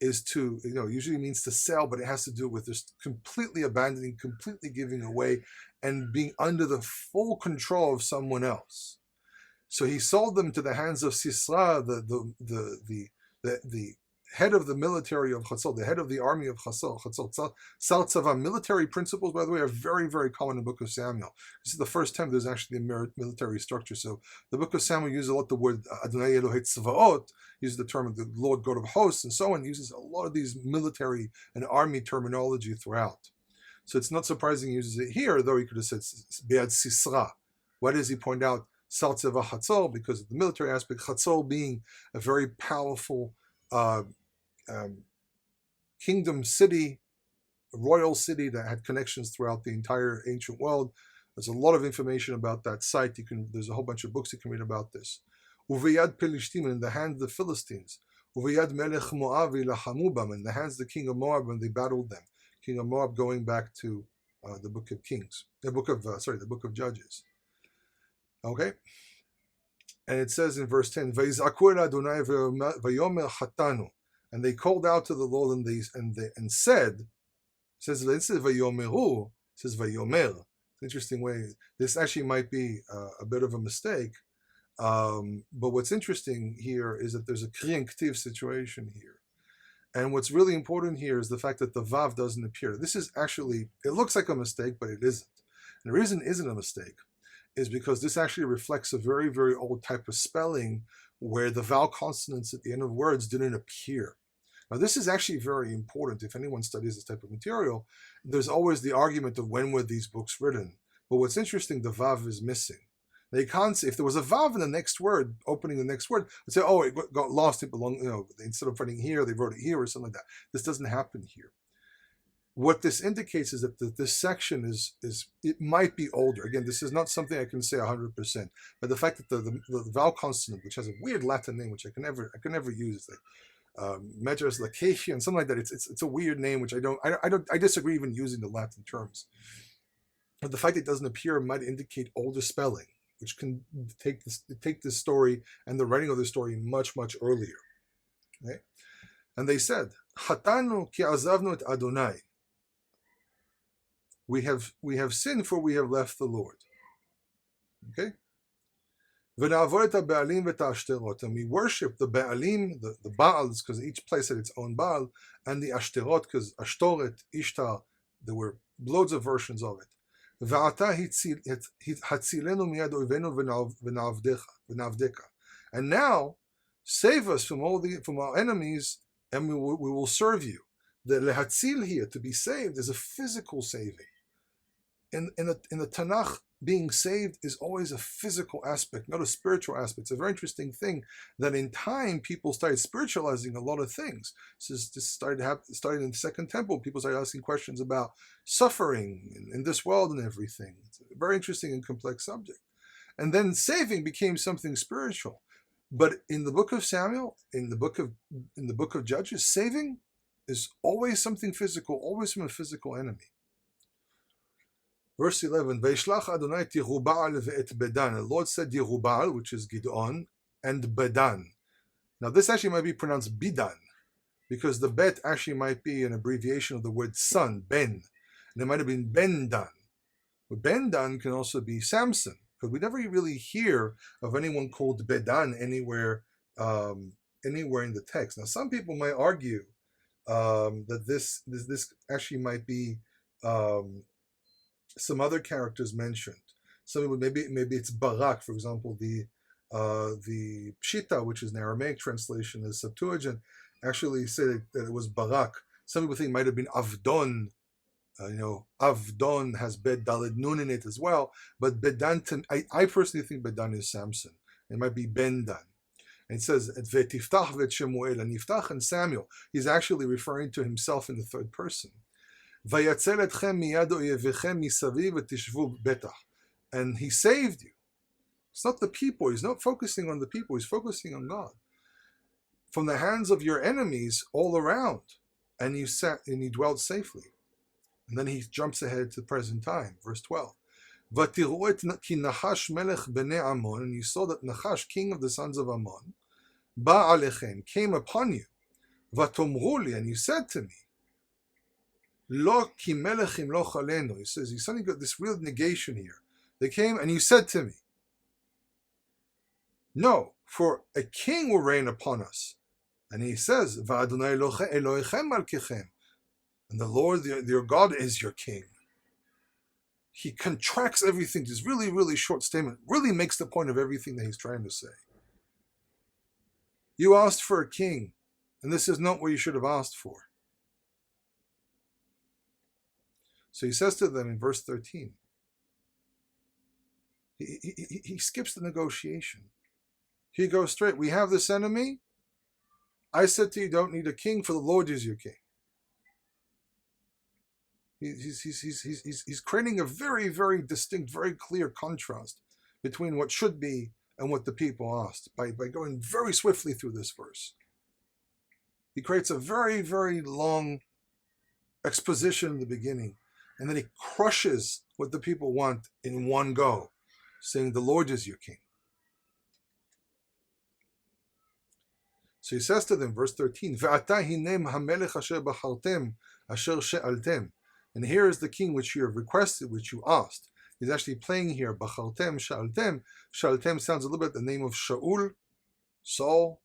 is to, usually means to sell, but it has to do with just completely abandoning, completely giving away, and being under the full control of someone else. So he sold them to the hands of Sisra, the head of the military of Chatzol, the head of the army of Chatzol. Sal Tzava. Military principles, by the way, are very, very common in the book of Samuel. This is the first time there's actually a military structure. So the book of Samuel uses a lot the word Adonai Elohei Tzvaot, uses the term of the Lord God of hosts, and so on, uses a lot of these military and army terminology throughout. So it's not surprising he uses it here, though he could have said Be'ad Sisra. Why does he point out Sal Tzava Chatzol? Because of the military aspect, Chatzol being a very powerful kingdom city, a royal city that had connections throughout the entire ancient world. There's a lot of information about that site. There's a whole bunch of books you can read about this. Uveyad Pelishtim, in the hand of the Philistines. Uveyad Melech Moab ilachamu bam, in the hands of the king of Moab when they battled them. King of Moab, going back to the book of Kings, the book of Judges. Okay. And it says in verse 10, Vayzaku el Adonai vayomer chatanu. And they called out to the Lord and said, it says vayomeru, it says vayomer. It's an interesting way. This actually might be a bit of a mistake. But what's interesting here is that there's a kriyan ktiv situation here. And what's really important here is the fact that the vav doesn't appear. This is actually, it looks like a mistake, but it isn't. And the reason it isn't a mistake is because this actually reflects a very, very old type of spelling where the vowel consonants at the end of words didn't appear. Now, this is actually very important. If anyone studies this type of material, there's always the argument of when were these books written. But what's interesting, the vav is missing. Now, you can't say, if there was a vav in the next word, opening the next word, let's say, oh, it got lost, it belonged, instead of writing here, they wrote it here or something like that. This doesn't happen here. What this indicates is that this section is it might be older. Again, this is not something I can say 100%, but the fact that the vowel consonant, which has a weird Latin name, which I can never use, it's like Medras Lacacia and something like that. It's a weird name, which I disagree even using the Latin terms. But the fact that it doesn't appear might indicate older spelling, which can take this story and the writing of the story much, much earlier. Okay? And they said, Chatanu ki azavnu et Adonai. We have sinned, for we have left the Lord. Okay? And we worship the Baalim, the Baals, because each place had its own Baal, and the Ashterot, because Ashtoret, Ishtar, there were loads of versions of it. And now, save us from our enemies, and we will serve you. The lehatzil here, to be saved, is a physical saving. In the Tanakh, being saved is always a physical aspect, not a spiritual aspect. It's a very interesting thing that in time people started spiritualizing a lot of things. This started in the Second Temple. People started asking questions about suffering in this world and everything. It's a very interesting and complex subject. And then saving became something spiritual. But in the book of Samuel, in the book of Judges, saving is always something physical, always from a physical enemy. Verse 11, Veishlach Adonai Tirubal ve'et Bedan. The Lord said Yerubal, which is Gidon, and Bedan. Now this actually might be pronounced Bidan, because the bet actually might be an abbreviation of the word son, Ben. And it might have been Ben-Dan. But Ben-Dan can also be Samson, because we never really hear of anyone called Bedan anywhere in the text. Now some people might argue that this actually might be some other characters mentioned. Some people, maybe it's Barak, for example, the Pshita, which is an Aramaic translation, the Septuagint, actually said that it was Barak. Some people think it might have been Avdon. Avdon has Bed Daled Nun in it as well, but Bedan, I personally think Bedan is Samson. It might be Bendan. And it says, V'tiftach v'et Shemuel, and Yiftach and Samuel. He's actually referring to himself in the third person. Vayatzel etchem miyad oyevechem misaviv v'tishvu betach. And he saved you. It's not the people. He's not focusing on the people. He's focusing on God. From the hands of your enemies all around. And you sat and you dwelt safely. And then he jumps ahead to the present time. Verse 12. Vatiru et ki Nachash melech bnei Ammon. And you saw that Nachash, king of the sons of Ammon, ba alechem, came upon you. Vatomru li, and you said to me, Lo ki melechim lo chalenu. He says, he's suddenly got this real negation here. They came and you said to me, no, for a king will reign upon us. And he says, Va'adonai Elohechem malkechem. And the Lord, your God, is your king. He contracts everything. This really, really short statement really makes the point of everything that he's trying to say. You asked for a king, and this is not what you should have asked for. So he says to them in verse 13, he skips the negotiation. He goes straight. We have this enemy. I said to you, don't need a king, for the Lord is your king. He's creating a very, very distinct, very clear contrast between what should be and what the people asked by going very swiftly through this verse. He creates a very, very long exposition in the beginning, and then he crushes what the people want in one go, saying, the Lord is your king. So he says to them, verse 13, Ve'ata hinem hamelech asher bachartem asher she'altem. And here is the king which you have requested, which you asked. He's actually playing here, bachartem she'altem. She'altem sounds a little bit the name of Shaul, Saul.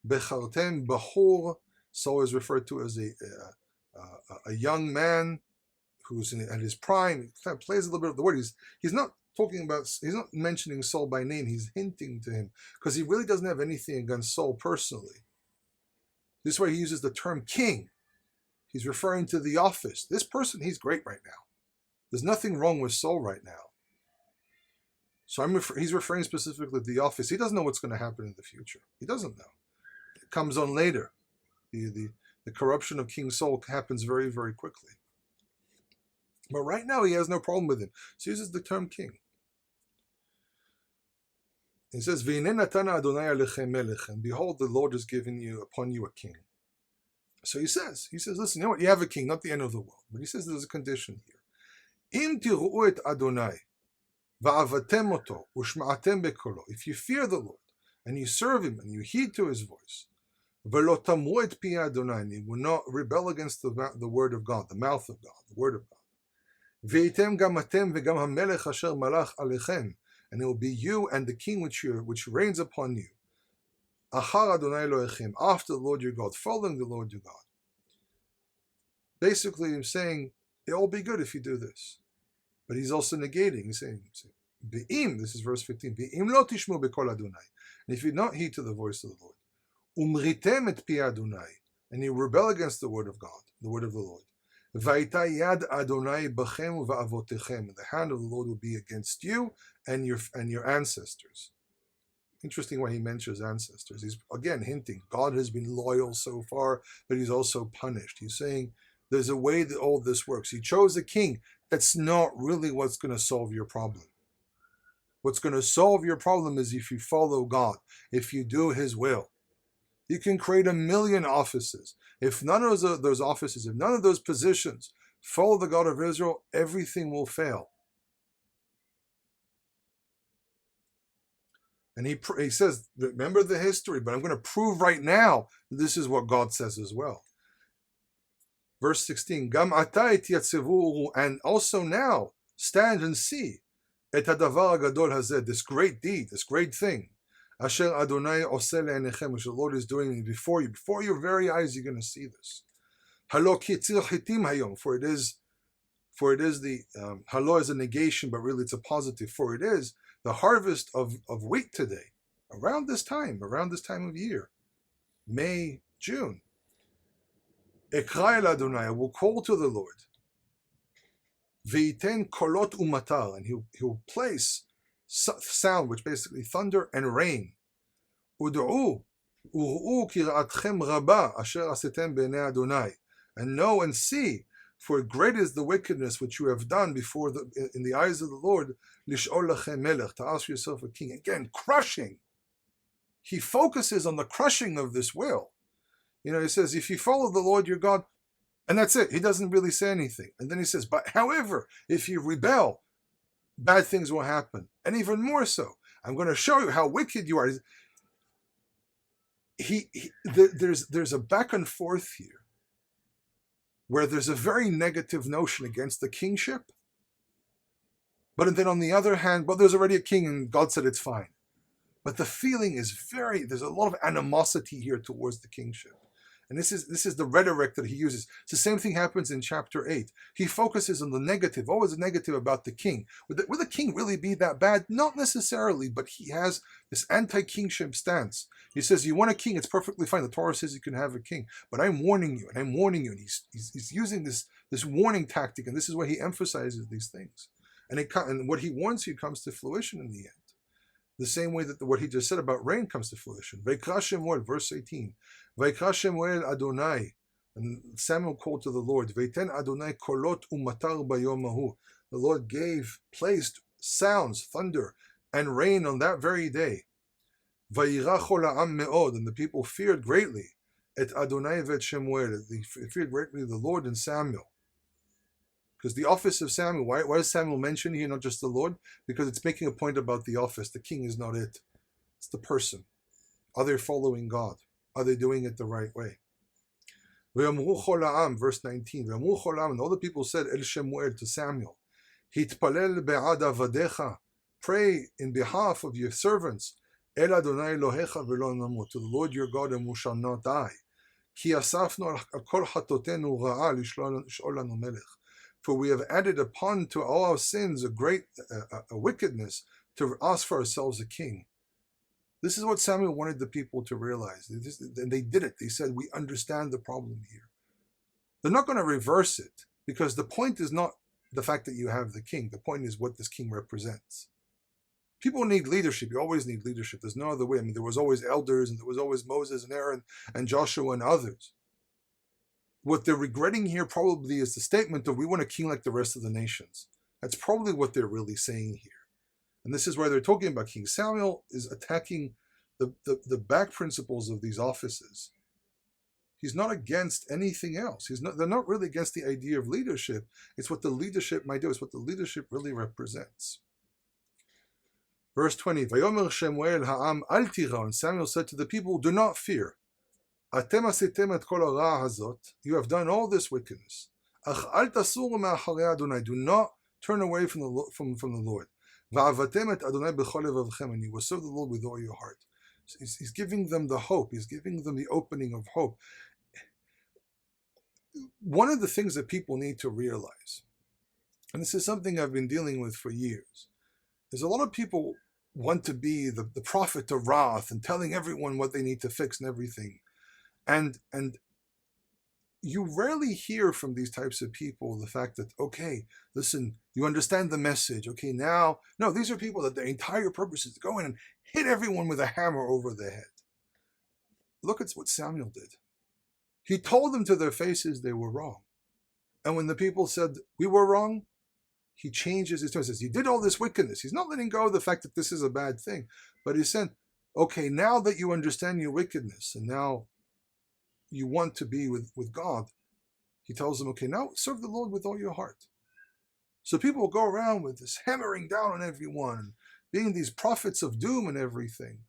Bechartem, Bahur. Saul is referred to as a young man who's at his prime. He kind of plays a little bit of the word. He's not mentioning Saul by name. He's hinting to him because he really doesn't have anything against Saul personally. This is why he uses the term king. He's referring to the office. This person, he's great right now. There's nothing wrong with Saul right now. So he's referring specifically to the office. He doesn't know what's going to happen in the future. He doesn't know. It comes on later. The corruption of King Saul happens very, very quickly. But right now he has no problem with him. So he uses the term king. He says, V'ineh natana Adonai alechem melech, and behold, the Lord has given upon you a king. So he says, listen, you know what? You have a king, not the end of the world. But he says there's a condition here. Im tiru'u et Adonai, va'avatem oto, u'shma'atem bekolo. If you fear the Lord, and you serve him, and you heed to his voice, ve'lo tamru et pi Adonai, and you will not rebel against the word of God, the mouth of God, the word of God. Ve'item gam atem ve'gam hamelech asher malach alechem, and it will be you and the king which reigns upon you. Achar Adonai Elohechem, after the Lord your God, following the Lord your God. Basically, I'm saying it'll all be good if you do this. But he's also negating. He's saying, Ve'im, this is verse 15, Ve'im lo tishmu bekol Adonai. And if you not heed to the voice of the Lord, umritem et pi Adonai, and you rebel against the word of God, the word of the Lord. Vayita yad Adonai bachem va'avotechem. The hand of the Lord will be against you and your ancestors. Interesting why he mentions ancestors. He's again hinting God has been loyal so far, but he's also punished. He's saying there's a way that all this works. He chose a king. That's not really what's going to solve your problem. What's going to solve your problem is if you follow God, if you do his will. You can create 1,000,000 offices. If none of those offices, if none of those positions follow the God of Israel, everything will fail. And he says, remember the history, but I'm going to prove right now this is what God says as well. Verse 16, Gam ata et yatzevu, and also now stand and see et hadavar hagadol hazeh, this great deed, this great thing. Asher Adonai oseh le'enechem, which the Lord is doing before your very eyes. You're going to see this. Halo ki tzil chitim hayom, for it is the halo is a negation, but really it's a positive. For it is the harvest of wheat today, around this time of year, May, June. Ekra el Adonai, I will call to the Lord. Veiten kolot umatar, and he'll place sound, which basically thunder and rain. Udu'u kira'atchem rabba asher asetem b'nei Adonai, and know and see, for great is the wickedness which you have done in the eyes of the Lord. Lish'ol lachem melech, to ask yourself a king. Again, crushing. He focuses on the crushing of this will. He says, if you follow the Lord your God, and that's it. He doesn't really say anything. And then he says, but however, if you rebel, bad things will happen. And even more so, I'm going to show you how wicked you are. There's a back and forth here where there's a very negative notion against the kingship. But then on the other hand, there's already a king and God said it's fine. But the feeling is there's a lot of animosity here towards the kingship. And this is the rhetoric that he uses. It's the same thing happens in chapter 8. He focuses on the negative, always the negative about the king. Would the king really be that bad? Not necessarily, but he has this anti-kingship stance. He says, you want a king, it's perfectly fine. The Torah says you can have a king. But I'm warning you, and I'm warning you. And he's using this warning tactic, and this is why he emphasizes these things. And what he warns you comes to fruition in the end. The same way that what he just said about rain comes to fruition. Vayikra Shemuel, verse 18. Vayikra Shemuel Adonai. And Samuel called to the Lord. Veiten Adonai kolot umatar bayom hahu. The Lord placed sounds, thunder, and rain on that very day. Vayira chol ha'am me'od. And the people feared greatly. Et Adonai vet Shemuel. They feared greatly the Lord and Samuel. Because the office of Samuel, why is Samuel mentioned here, not just the Lord? Because it's making a point about the office. The king is not it. It's the person. Are they following God? Are they doing it the right way? Verse 19. And all the people said, El Shemuel, to Samuel, Hitpalel be'ad avadecha, pray in behalf of your servants, El Adonai Elohecha v'lo namut, to the Lord your God, and we shall not die. Ki asafnu al kol chatotenu ra'a lish'ol lanu melech. For we have added upon to all our sins a great wickedness to ask for ourselves a king. This is what Samuel wanted the people to realize. And they did it. They said, we understand the problem here. They're not going to reverse it, because the point is not the fact that you have the king. The point is what this king represents. People need leadership. You always need leadership. There's no other way. I mean, there was always elders, and there was always Moses and Aaron and Joshua and others. What they're regretting here probably is the statement of, we want a king like the rest of the nations. That's probably what they're really saying here. And this is why they're talking about King Samuel is attacking the back principles of these offices. He's not against anything else. They're not really against the idea of leadership. It's what the leadership might do. It's what the leadership really represents. Verse 20, Vayomer Shemuel ha'am al tira, and Samuel said to the people, do not fear. Atem asitem et kol hara hazot, you have done all this wickedness. Ach al tasuru me'acharei Adonai, do not turn away from the Lord. Va'avatem et Adonai b'chol levavchem, and you will serve the Lord with all your heart. He's giving them the hope. He's giving them the opening of hope. One of the things that people need to realize, and this is something I've been dealing with for years, is a lot of people want to be the prophet of wrath and telling everyone what they need to fix and everything. And you rarely hear from these types of people the fact that, okay, listen, you understand the message. Okay, now, no, these are people that their entire purpose is to go in and hit everyone with a hammer over the head. Look at what Samuel did. He told them to their faces they were wrong. And when the people said, we were wrong, he changes his tone. He says, you did all this wickedness. He's not letting go of the fact that this is a bad thing. But he said, okay, now that you understand your wickedness and now you want to be with God, he tells them, okay, now serve the Lord with all your heart. So people will go around with this hammering down on everyone, being these prophets of doom and everything.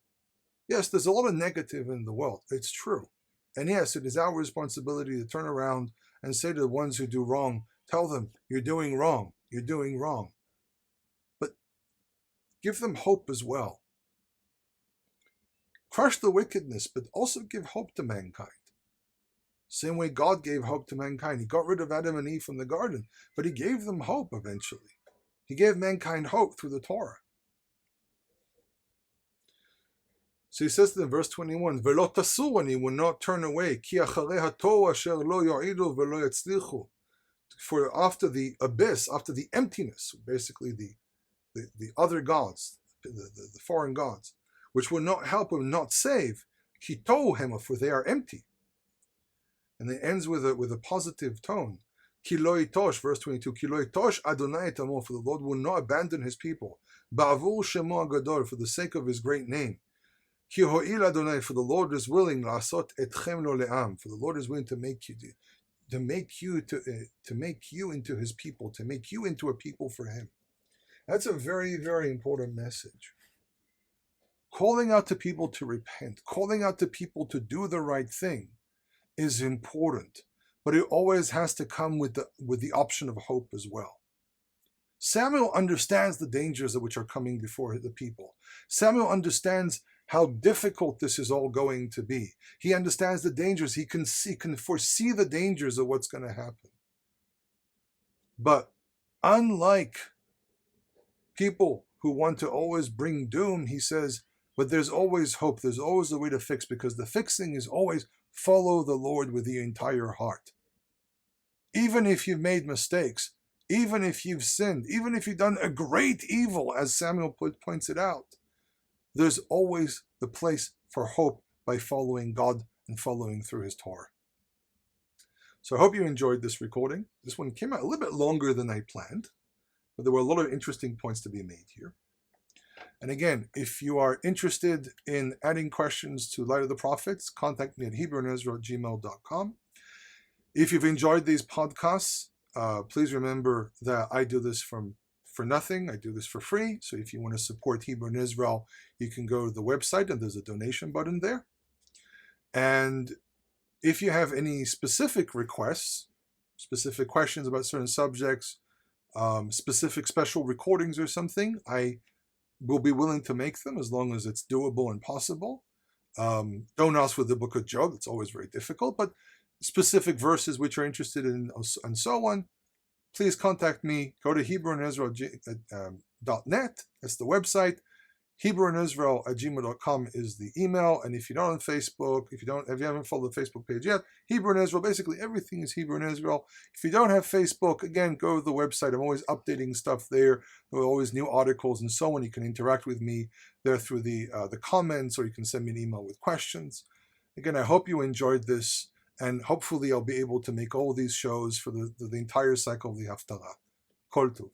Yes, there's a lot of negative in the world. It's true. And yes, it is our responsibility to turn around and say to the ones who do wrong, tell them, you're doing wrong. You're doing wrong. But give them hope as well. Crush the wickedness, but also give hope to mankind. Same way God gave hope to mankind. He got rid of Adam and Eve from the garden, but he gave them hope eventually. He gave mankind hope through the Torah. So he says in verse 21, V'lo tasur, he will not turn away, Ki acharei hatorah asher lo yo'ilu v'lo yatzlichu. For after the abyss, after the emptiness, basically the other gods, the foreign gods, which will not help and not save, Ki tohu hema, for they are empty. And it ends with a positive tone. Ki lo yitosh, verse 22, Ki lo yitosh Adonai et amo, for the Lord will not abandon his people. Ba'avur shemo hagadol, for the sake of his great name. Ki ho'il Adonai, for the Lord is willing, la'asot etchem lo le'am, for the Lord is willing to make you into his people, to make you into a people for him. That's a very, very important message. Calling out to people to repent, calling out to people to do the right thing is important, but it always has to come with the option of hope as well. Samuel understands the dangers which are coming before the people. Samuel understands how difficult this is all going to be. He understands the dangers. He can foresee the dangers of what's going to happen. But unlike people who want to always bring doom, he says, but there's always hope. There's always a way to fix, because the fixing is always follow the Lord with your entire heart. Even if you've made mistakes, even if you've sinned, even if you've done a great evil, as Samuel points it out, there's always the place for hope by following God and following through his Torah. So I hope you enjoyed this recording. This one came out a little bit longer than I planned, but there were a lot of interesting points to be made here. And again, if you are interested in adding questions to Light of the Prophets, contact me at HebrewandEzra@gmail.com. If you've enjoyed these podcasts, please remember that I do this for nothing. I do this for free. So if you want to support Hebrew and Israel, you can go to the website and there's a donation button there. And if you have any specific requests, specific questions about certain subjects, specific special recordings or something, I will be willing to make them as long as it's doable and possible. Don't ask for the book of Job. It's always very difficult, but specific verses which you're interested in and so on, please contact me. Go to HebrewandIsrael.net. That's the website. HebrewandIsrael@gmail.com is the email. And if you're not on Facebook, if you haven't followed the Facebook page yet, Hebrew and Israel, basically everything is Hebrew and Israel. If you don't have Facebook, again, go to the website. I'm always updating stuff there. There are always new articles and so on. You can interact with me there through the comments, or you can send me an email with questions. Again, I hope you enjoyed this, and hopefully I'll be able to make all these shows for the entire cycle of the Haftarah. Kol Tov.